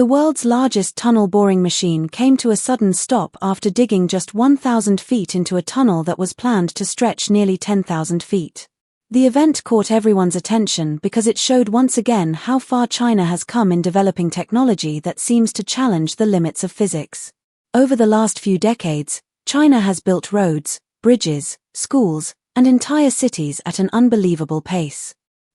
The world's largest tunnel boring machine came to a sudden stop after digging just 1,000 feet into a tunnel that was planned to stretch nearly 10,000 feet. The event caught everyone's attention because it showed once again how far China has come in developing technology that seems to challenge the limits of physics. Over the last few decades, China has built roads, bridges, schools, and entire cities at an unbelievable pace.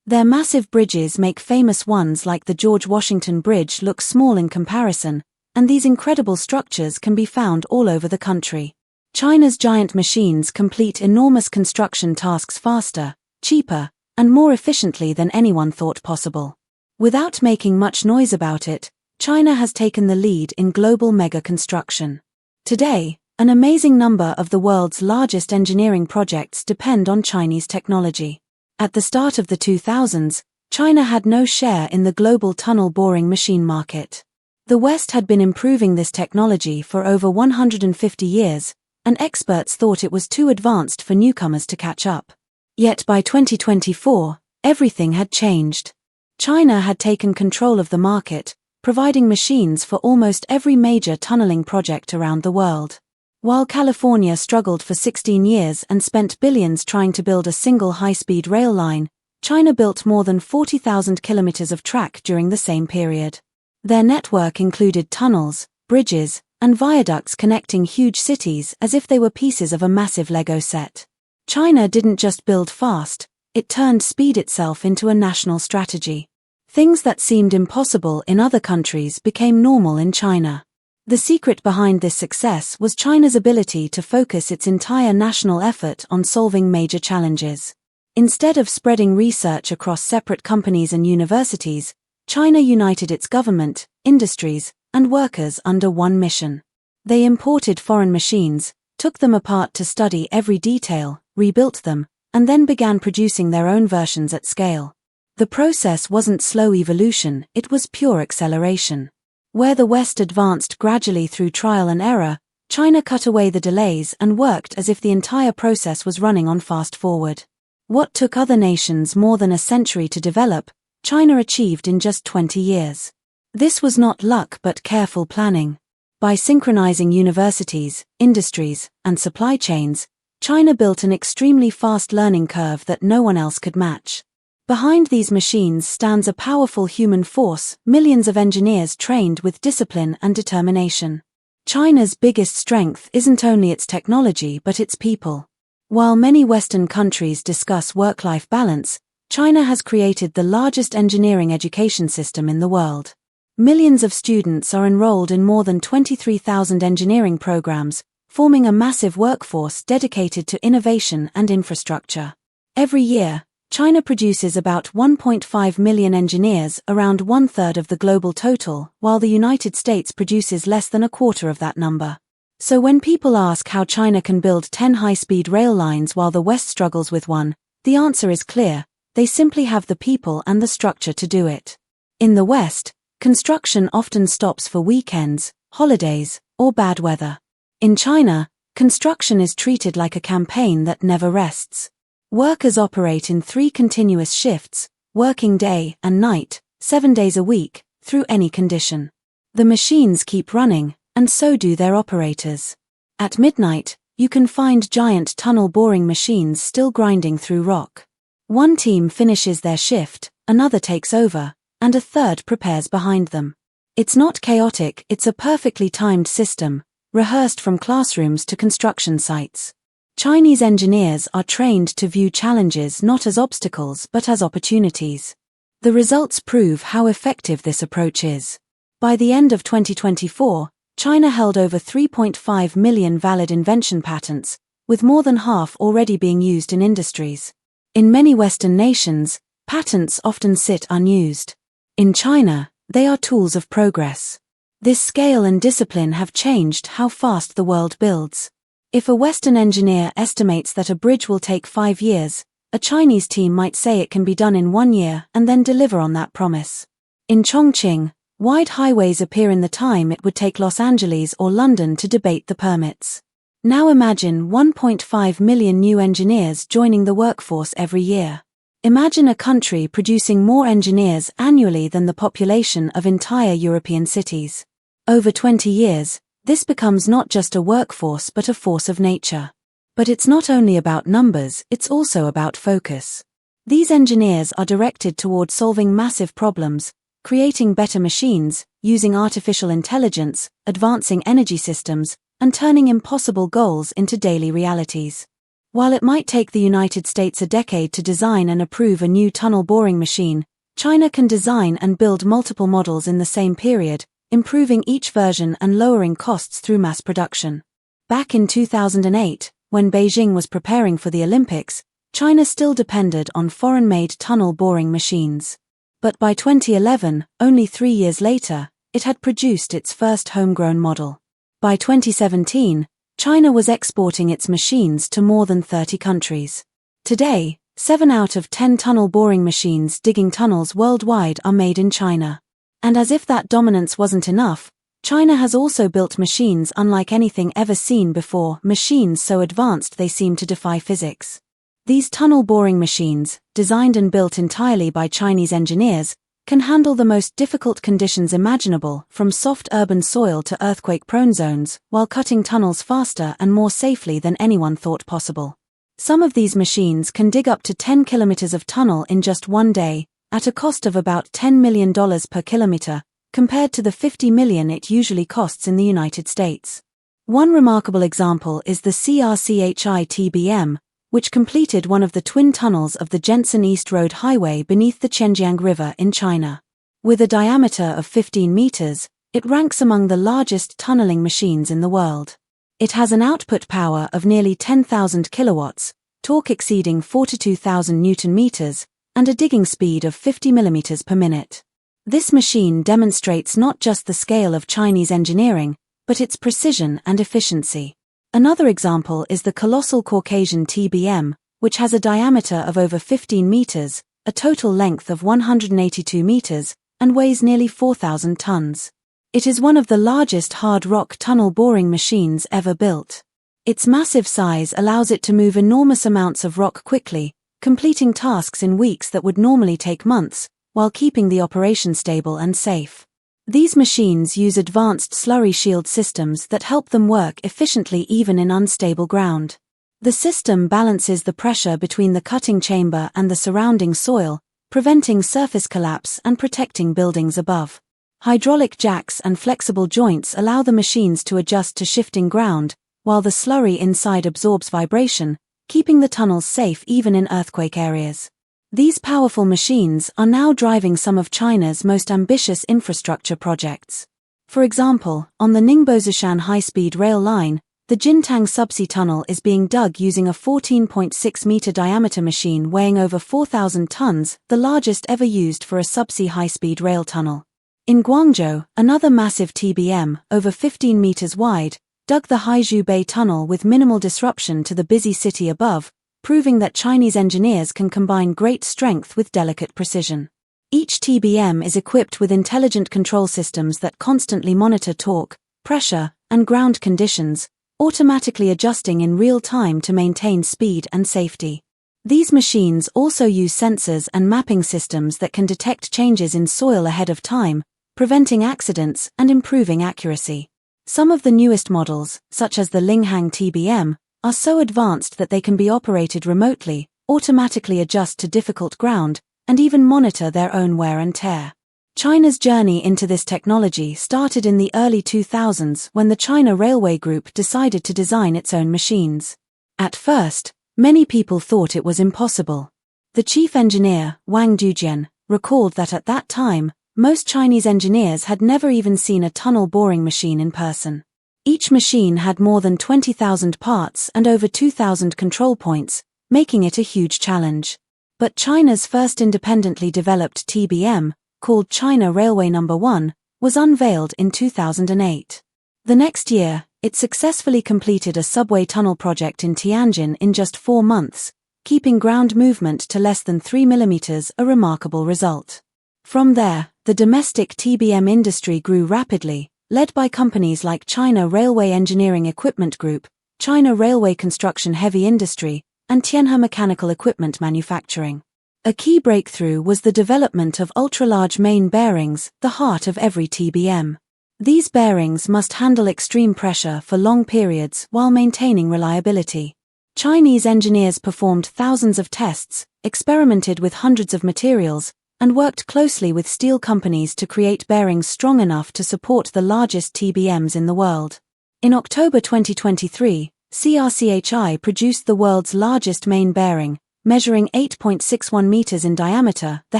Their massive bridges make famous ones like the George Washington Bridge look small in comparison, and these incredible structures can be found all over the country. China's giant machines complete enormous construction tasks faster, cheaper, and more efficiently than anyone thought possible. Without making much noise about it, China has taken the lead in global mega construction. Today, an amazing number of the world's largest engineering projects depend on Chinese technology. At the start of the 2000s, China had no share in the global tunnel boring machine market. The West had been improving this technology for over 150 years, and experts thought it was too advanced for newcomers to catch up. Yet by 2024, everything had changed. China had taken control of the market, providing machines for almost every major tunneling project around the world. While California struggled for 16 years and spent billions trying to build a single high-speed rail line, China built more than 40,000 kilometers of track during the same period. Their network included tunnels, bridges, and viaducts connecting huge cities as if they were pieces of a massive Lego set. China didn't just build fast, it turned speed itself into a national strategy. Things that seemed impossible in other countries became normal in China. The secret behind this success was China's ability to focus its entire national effort on solving major challenges. Instead of spreading research across separate companies and universities, China united its government, industries, and workers under one mission. They imported foreign machines, took them apart to study every detail, rebuilt them, and then began producing their own versions at scale. The process wasn't slow evolution, it was pure acceleration. Where the West advanced gradually through trial and error, China cut away the delays and worked as if the entire process was running on fast forward. What took other nations more than a century to develop, China achieved in just 20 years. This was not luck but careful planning. By synchronizing universities, industries, and supply chains, China built an extremely fast learning curve that no one else could match. Behind these machines stands a powerful human force, millions of engineers trained with discipline and determination. China's biggest strength isn't only its technology but its people. While many Western countries discuss work-life balance, China has created the largest engineering education system in the world. Millions of students are enrolled in more than 23,000 engineering programs, forming a massive workforce dedicated to innovation and infrastructure. Every year, China produces about 1.5 million engineers, around one-third of the global total, while the United States produces less than a quarter of that number. So when people ask how China can build 10 high-speed rail lines while the West struggles with one, the answer is clear: they simply have the people and the structure to do it. In the West, construction often stops for weekends, holidays, or bad weather. In China, construction is treated like a campaign that never rests. Workers operate in 3 continuous shifts, working day and night, 7 days a week, through any condition. The machines keep running, and so do their operators. At midnight, you can find giant tunnel boring machines still grinding through rock. One team finishes their shift, another takes over, and a third prepares behind them. It's not chaotic, it's a perfectly timed system, rehearsed from classrooms to construction sites. Chinese engineers are trained to view challenges not as obstacles but as opportunities. The results prove how effective this approach is. By the end of 2024, China held over 3.5 million valid invention patents, with more than half already being used in industries. In many Western nations, patents often sit unused. In China, they are tools of progress. This scale and discipline have changed how fast the world builds. If a Western engineer estimates that a bridge will take 5 years, a Chinese team might say it can be done in 1 year and then deliver on that promise. In Chongqing, wide highways appear in the time it would take Los Angeles or London to debate the permits. Now imagine 1.5 million new engineers joining the workforce every year. Imagine a country producing more engineers annually than the population of entire European cities. Over 20 years, this becomes not just a workforce but a force of nature. But it's not only about numbers, it's also about focus. These engineers are directed toward solving massive problems, creating better machines, using artificial intelligence, advancing energy systems, and turning impossible goals into daily realities. While it might take the United States a decade to design and approve a new tunnel boring machine, China can design and build multiple models in the same period, improving each version and lowering costs through mass production. Back in 2008, when Beijing was preparing for the Olympics, China still depended on foreign-made tunnel boring machines. But by 2011, only 3 years later, it had produced its first homegrown model. By 2017, China was exporting its machines to more than 30 countries. Today, 7 out of 10 tunnel boring machines digging tunnels worldwide are made in China. And as if that dominance wasn't enough, China has also built machines unlike anything ever seen before, machines so advanced they seem to defy physics. These tunnel boring machines, designed and built entirely by Chinese engineers, can handle the most difficult conditions imaginable, from soft urban soil to earthquake-prone zones, while cutting tunnels faster and more safely than anyone thought possible. Some of these machines can dig up to 10 kilometers of tunnel in just one day, at a cost of about $10 million per kilometer, compared to the $50 million it usually costs in the United States. One remarkable example is the CRCHI TBM, which completed one of the twin tunnels of the Jensen East Road Highway beneath the Zhenjiang River in China. With a diameter of 15 meters, it ranks among the largest tunneling machines in the world. It has an output power of nearly 10,000 kilowatts, torque exceeding 42,000 Newton meters, and a digging speed of 50 millimeters per minute. This machine demonstrates not just the scale of Chinese engineering, but its precision and efficiency. Another example is the colossal Caucasian TBM, which has a diameter of over 15 meters, a total length of 182 meters, and weighs nearly 4,000 tons. It is one of the largest hard rock tunnel boring machines ever built. Its massive size allows it to move enormous amounts of rock quickly, completing tasks in weeks that would normally take months, while keeping the operation stable and safe. These machines use advanced slurry shield systems that help them work efficiently even in unstable ground. The system balances the pressure between the cutting chamber and the surrounding soil, preventing surface collapse and protecting buildings above. Hydraulic jacks and flexible joints allow the machines to adjust to shifting ground, while the slurry inside absorbs vibration, keeping the tunnels safe even in earthquake areas. These powerful machines are now driving some of China's most ambitious infrastructure projects. For example, on the Ningbo-Zhoushan high-speed rail line, the Jintang subsea tunnel is being dug using a 14.6-meter diameter machine weighing over 4,000 tons, the largest ever used for a subsea high-speed rail tunnel. In Guangzhou, another massive TBM, over 15 meters wide, dug the Haizhu Bay tunnel with minimal disruption to the busy city above, proving that Chinese engineers can combine great strength with delicate precision. Each TBM is equipped with intelligent control systems that constantly monitor torque, pressure, and ground conditions, automatically adjusting in real time to maintain speed and safety. These machines also use sensors and mapping systems that can detect changes in soil ahead of time, preventing accidents and improving accuracy. Some of the newest models, such as the Linghang TBM, are so advanced that they can be operated remotely, automatically adjust to difficult ground, and even monitor their own wear and tear. China's journey into this technology started in the early 2000s when the China Railway Group decided to design its own machines. At first, many people thought it was impossible. The chief engineer, Wang Dujian, recalled that at that time, most Chinese engineers had never even seen a tunnel boring machine in person. Each machine had more than 20,000 parts and over 2,000 control points, making it a huge challenge. But China's first independently developed TBM, called China Railway No. 1, was unveiled in 2008. The next year, it successfully completed a subway tunnel project in Tianjin in just 4 months, keeping ground movement to less than 3 millimeters, a remarkable result. From there, the domestic TBM industry grew rapidly, led by companies like China Railway Engineering Equipment Group, China Railway Construction Heavy Industry, and Tianhe Mechanical Equipment Manufacturing. A key breakthrough was the development of ultra-large main bearings, the heart of every TBM. These bearings must handle extreme pressure for long periods while maintaining reliability. Chinese engineers performed thousands of tests, experimented with hundreds of materials, and worked closely with steel companies to create bearings strong enough to support the largest TBMs in the world. In October 2023, CRCHI produced the world's largest main bearing, measuring 8.61 meters in diameter, the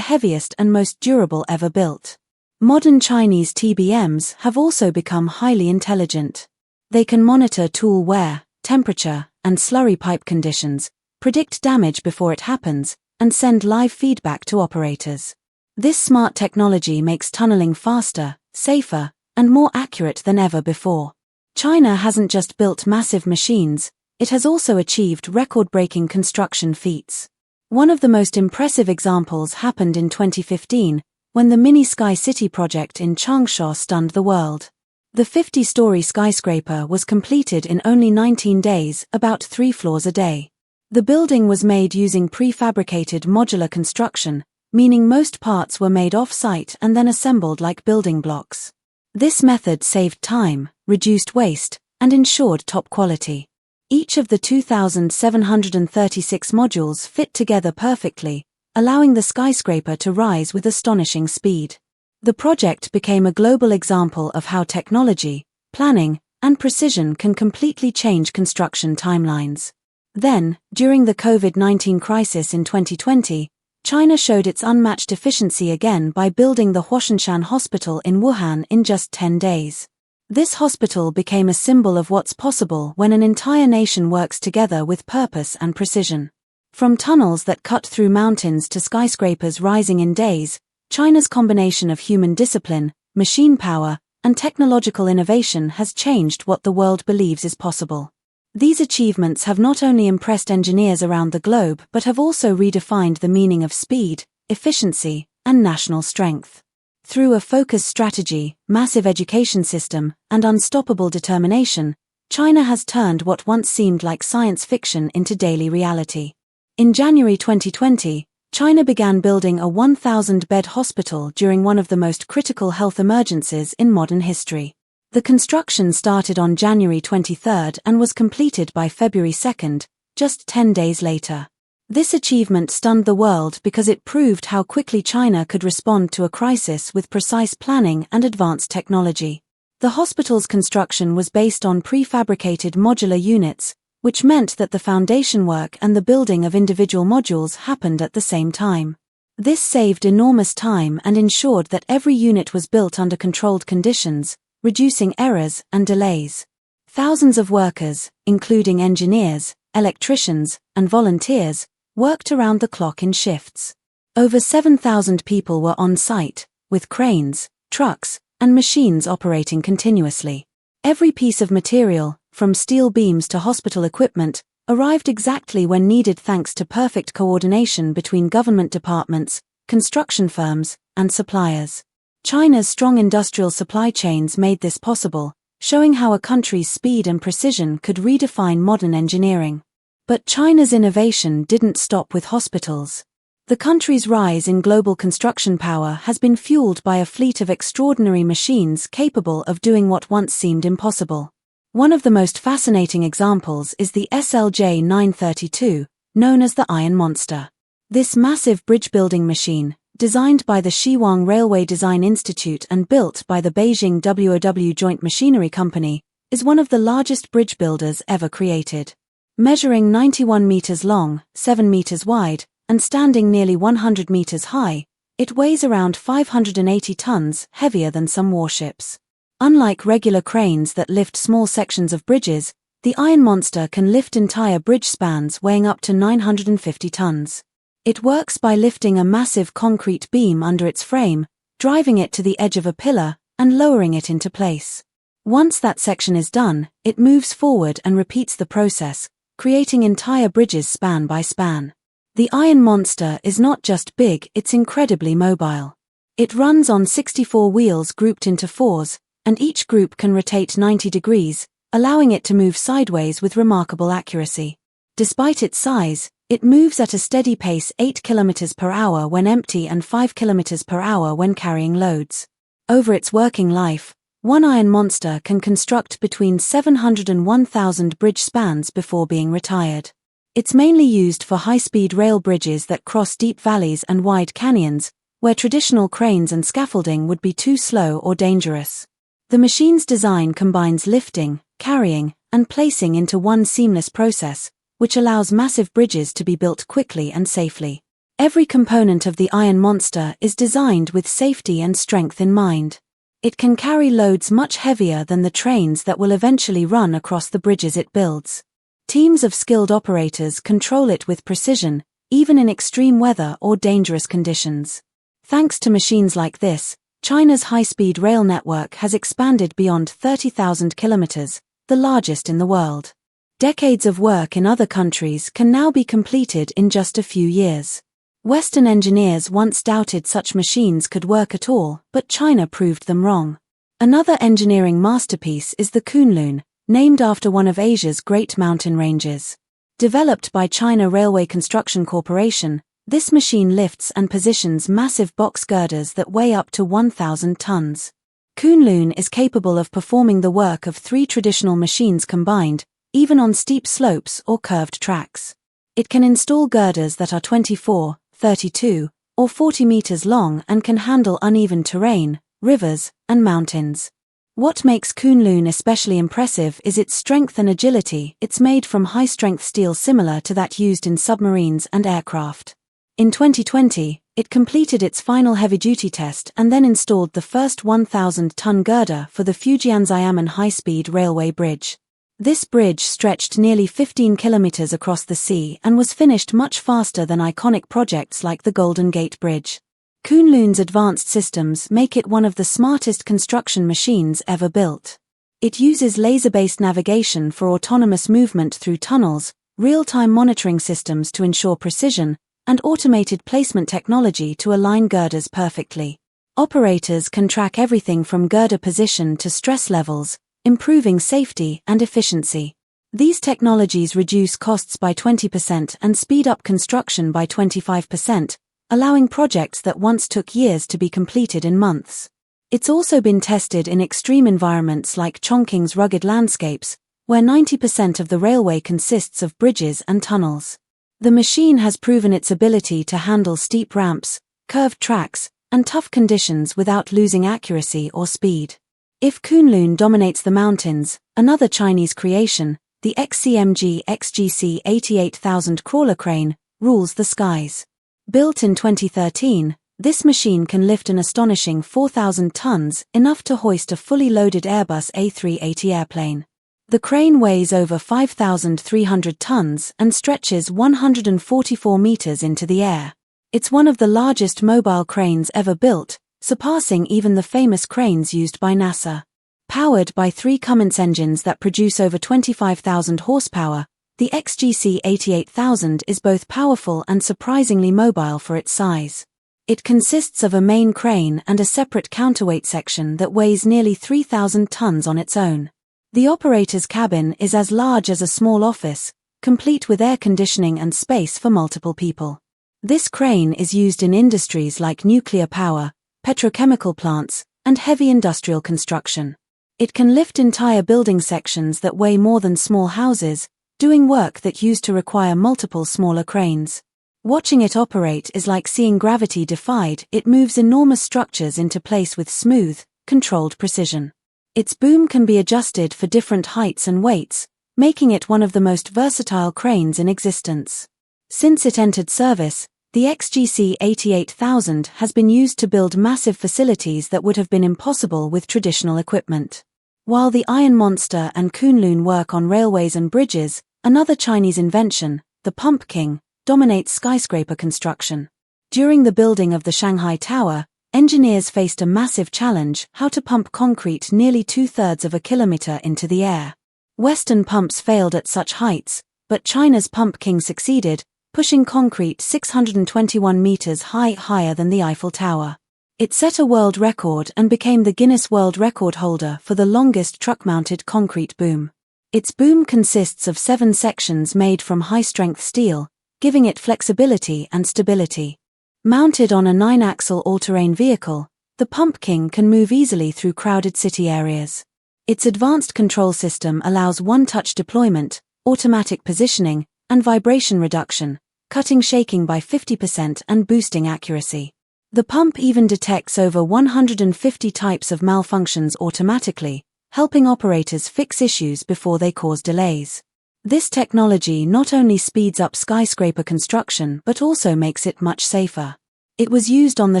heaviest and most durable ever built. Modern Chinese TBMs have also become highly intelligent. They can monitor tool wear, temperature, and slurry pipe conditions, predict damage before it happens, and send live feedback to operators. This smart technology makes tunneling faster, safer, and more accurate than ever before. China hasn't just built massive machines, it has also achieved record-breaking construction feats. One of the most impressive examples happened in 2015, when the Mini Sky City project in Changsha stunned the world. The 50-story skyscraper was completed in only 19 days, about 3 floors a day. The building was made using prefabricated modular construction, meaning most parts were made off-site and then assembled like building blocks. This method saved time, reduced waste, and ensured top quality. Each of the 2,736 modules fit together perfectly, allowing the skyscraper to rise with astonishing speed. The project became a global example of how technology, planning, and precision can completely change construction timelines. Then, during the COVID-19 crisis in 2020, China showed its unmatched efficiency again by building the Huashanshan Hospital in Wuhan in just 10 days. This hospital became a symbol of what's possible when an entire nation works together with purpose and precision. From tunnels that cut through mountains to skyscrapers rising in days, China's combination of human discipline, machine power, and technological innovation has changed what the world believes is possible. These achievements have not only impressed engineers around the globe but have also redefined the meaning of speed, efficiency, and national strength. Through a focused strategy, massive education system, and unstoppable determination, China has turned what once seemed like science fiction into daily reality. In January 2020, China began building a 1,000-bed hospital during one of the most critical health emergencies in modern history. The construction started on January 23 and was completed by February 2, just 10 days later. This achievement stunned the world because it proved how quickly China could respond to a crisis with precise planning and advanced technology. The hospital's construction was based on prefabricated modular units, which meant that the foundation work and the building of individual modules happened at the same time. This saved enormous time and ensured that every unit was built under controlled conditions, reducing errors and delays. Thousands of workers, including engineers, electricians, and volunteers, worked around the clock in shifts. Over 7,000 people were on site, with cranes, trucks, and machines operating continuously. Every piece of material, from steel beams to hospital equipment, arrived exactly when needed thanks to perfect coordination between government departments, construction firms, and suppliers. China's strong industrial supply chains made this possible, showing how a country's speed and precision could redefine modern engineering. But China's innovation didn't stop with hospitals. The country's rise in global construction power has been fueled by a fleet of extraordinary machines capable of doing what once seemed impossible. One of the most fascinating examples is the SLJ 932, known as the Iron Monster. This massive bridge-building machine, designed by the Shiwang Railway Design Institute and built by the Beijing WOW Joint Machinery Company, is one of the largest bridge builders ever created. Measuring 91 meters long, 7 meters wide, and standing nearly 100 meters high, it weighs around 580 tons, heavier than some warships. Unlike regular cranes that lift small sections of bridges, the Iron Monster can lift entire bridge spans weighing up to 950 tons. It works by lifting a massive concrete beam under its frame, driving it to the edge of a pillar, and lowering it into place. Once that section is done, it moves forward and repeats the process, creating entire bridges span by span. The Iron Monster is not just big, it's incredibly mobile. It runs on 64 wheels grouped into fours, and each group can rotate 90 degrees, allowing it to move sideways with remarkable accuracy. Despite its size, It moves at a steady pace 8 km per hour when empty and 5 km per hour when carrying loads. Over its working life, one iron monster can construct between 700 and 1,000 bridge spans before being retired. It's mainly used for high-speed rail bridges that cross deep valleys and wide canyons, where traditional cranes and scaffolding would be too slow or dangerous. The machine's design combines lifting, carrying, and placing into one seamless process, which allows massive bridges to be built quickly and safely. Every component of the iron monster is designed with safety and strength in mind. It can carry loads much heavier than the trains that will eventually run across the bridges it builds. Teams of skilled operators control it with precision, even in extreme weather or dangerous conditions. Thanks to machines like this, China's high-speed rail network has expanded beyond 30,000 kilometers, the largest in the world. Decades of work in other countries can now be completed in just a few years. Western engineers once doubted such machines could work at all, but China proved them wrong. Another engineering masterpiece is the Kunloon, named after one of Asia's great mountain ranges. Developed by China Railway Construction Corporation, this machine lifts and positions massive box girders that weigh up to 1,000 tons. Kunloon is capable of performing the work of 3 traditional machines combined, even on steep slopes or curved tracks. It can install girders that are 24, 32, or 40 meters long and can handle uneven terrain, rivers, and mountains. What makes Kunloon especially impressive is its strength and agility. It's made from high-strength steel similar to that used in submarines and aircraft. In 2020, it completed its final heavy-duty test and then installed the first 1,000-ton girder for the Fujian-Xiamen high-speed railway bridge. This bridge stretched nearly 15 kilometers across the sea and was finished much faster than iconic projects like the Golden Gate Bridge. Kunloon's advanced systems make it one of the smartest construction machines ever built. It uses laser-based navigation for autonomous movement through tunnels, real-time monitoring systems to ensure precision, and automated placement technology to align girders perfectly. Operators can track everything from girder position to stress levels, improving safety and efficiency. These technologies reduce costs by 20% and speed up construction by 25%, allowing projects that once took years to be completed in months. It's also been tested in extreme environments like Chongqing's rugged landscapes, where 90% of the railway consists of bridges and tunnels. The machine has proven its ability to handle steep ramps, curved tracks, and tough conditions without losing accuracy or speed. If Kunloon dominates the mountains, another Chinese creation, the XCMG XGC 88,000 crawler crane, rules the skies. Built in 2013, this machine can lift an astonishing 4,000 tons, enough to hoist a fully loaded Airbus A380 airplane. The crane weighs over 5,300 tons and stretches 144 meters into the air. It's one of the largest mobile cranes ever built, surpassing even the famous cranes used by NASA. Powered by 3 Cummins engines that produce over 25,000 horsepower, the XGC 88,000 is both powerful and surprisingly mobile for its size. It consists of a main crane and a separate counterweight section that weighs nearly 3,000 tons on its own. The operator's cabin is as large as a small office, complete with air conditioning and space for multiple people. This crane is used in industries like nuclear power, petrochemical plants, and heavy industrial construction. It can lift entire building sections that weigh more than small houses, doing work that used to require multiple smaller cranes. Watching it operate is like seeing gravity defied. It moves enormous structures into place with smooth, controlled precision. Its boom can be adjusted for different heights and weights, making it one of the most versatile cranes in existence. Since it entered service, the XGC 88,000 has been used to build massive facilities that would have been impossible with traditional equipment. While the Iron Monster and Kunloon work on railways and bridges, another Chinese invention, the Pump King, dominates skyscraper construction. During the building of the Shanghai Tower, engineers faced a massive challenge: how to pump concrete nearly 2/3 of a kilometer into the air. Western pumps failed at such heights, but China's Pump King succeeded, pushing concrete 621 meters higher than the Eiffel Tower. It set a world record and became the Guinness World Record holder for the longest truck-mounted concrete boom. Its boom consists of 7 sections made from high-strength steel, giving it flexibility and stability. Mounted on a 9-axle all-terrain vehicle, the Pumpkin can move easily through crowded city areas. Its advanced control system allows one-touch deployment, automatic positioning, and vibration reduction, cutting shaking by 50% and boosting accuracy. The pump even detects over 150 types of malfunctions automatically, helping operators fix issues before they cause delays. This technology not only speeds up skyscraper construction but also makes it much safer. It was used on the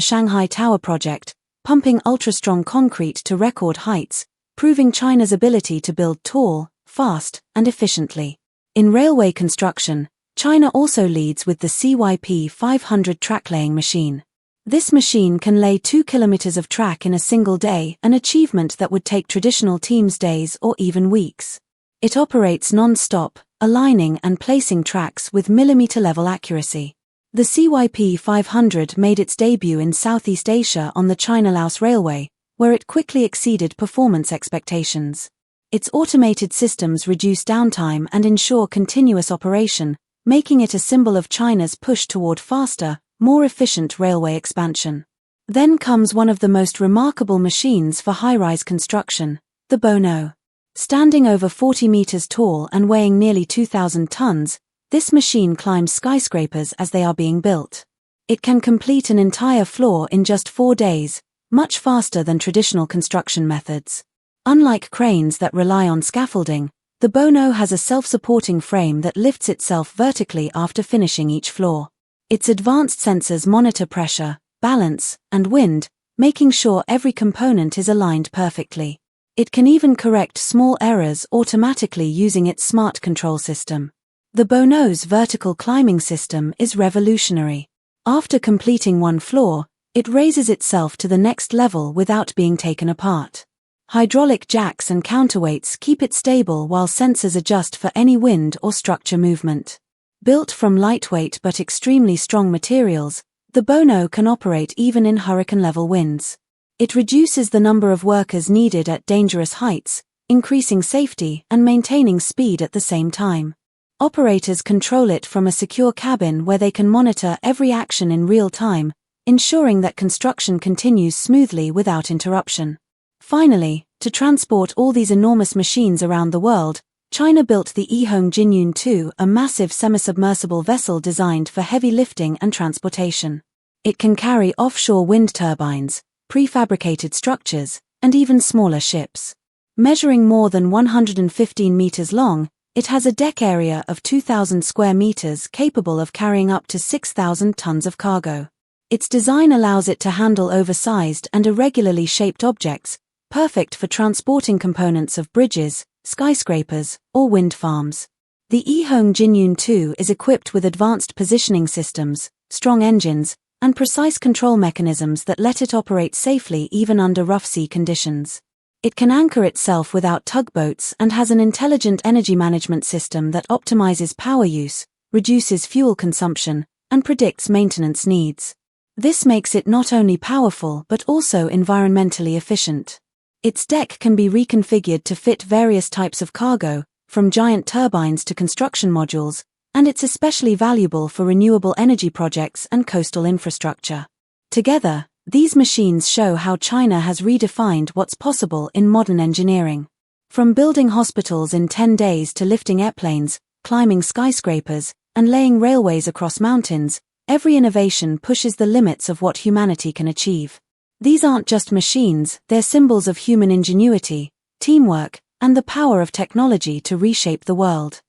Shanghai Tower project, pumping ultra-strong concrete to record heights, proving China's ability to build tall, fast, and efficiently. In railway construction, China also leads with the CYP 500 track-laying machine. This machine can lay 2 kilometers of track in a single day, an achievement that would take traditional teams days or even weeks. It operates non-stop, aligning and placing tracks with millimeter-level accuracy. The CYP 500 made its debut in Southeast Asia on the China-Laos Railway, where it quickly exceeded performance expectations. Its automated systems reduce downtime and ensure continuous operation, making it a symbol of China's push toward faster, more efficient railway expansion. Then comes one of the most remarkable machines for high-rise construction, the Bono. Standing over 40 meters tall and weighing nearly 2,000 tons, this machine climbs skyscrapers as they are being built. It can complete an entire floor in just 4 days, much faster than traditional construction methods. Unlike cranes that rely on scaffolding, the Bono has a self-supporting frame that lifts itself vertically after finishing each floor. Its advanced sensors monitor pressure, balance, and wind, making sure every component is aligned perfectly. It can even correct small errors automatically using its smart control system. The Bono's vertical climbing system is revolutionary. After completing one floor, it raises itself to the next level without being taken apart. Hydraulic jacks and counterweights keep it stable while sensors adjust for any wind or structure movement. Built from lightweight but extremely strong materials, the Bono can operate even in hurricane-level winds. It reduces the number of workers needed at dangerous heights, increasing safety and maintaining speed at the same time. Operators control it from a secure cabin where they can monitor every action in real time, ensuring that construction continues smoothly without interruption. Finally, to transport all these enormous machines around the world, China built the ingenuity, a massive semi-submersible vessel designed for heavy lifting and transportation. It can carry offshore wind turbines, prefabricated structures, and even smaller ships. Measuring more than 115 meters long, it has a deck area of 2,000 square meters capable of carrying up to 6,000 tons of cargo. Its design allows it to handle oversized and irregularly shaped objects, perfect for transporting components of bridges, skyscrapers, or wind farms. The ingenuity is equipped with advanced positioning systems, strong engines, and precise control mechanisms that let it operate safely even under rough sea conditions. It can anchor itself without tugboats and has an intelligent energy management system that optimizes power use, reduces fuel consumption, and predicts maintenance needs. This makes it not only powerful but also environmentally efficient. Its deck can be reconfigured to fit various types of cargo, from giant turbines to construction modules, and it's especially valuable for renewable energy projects and coastal infrastructure. Together, these machines show how China has redefined what's possible in modern engineering. From building hospitals in 10 days to lifting airplanes, climbing skyscrapers, and laying railways across mountains, every innovation pushes the limits of what humanity can achieve. These aren't just machines, they're symbols of human ingenuity, teamwork, and the power of technology to reshape the world.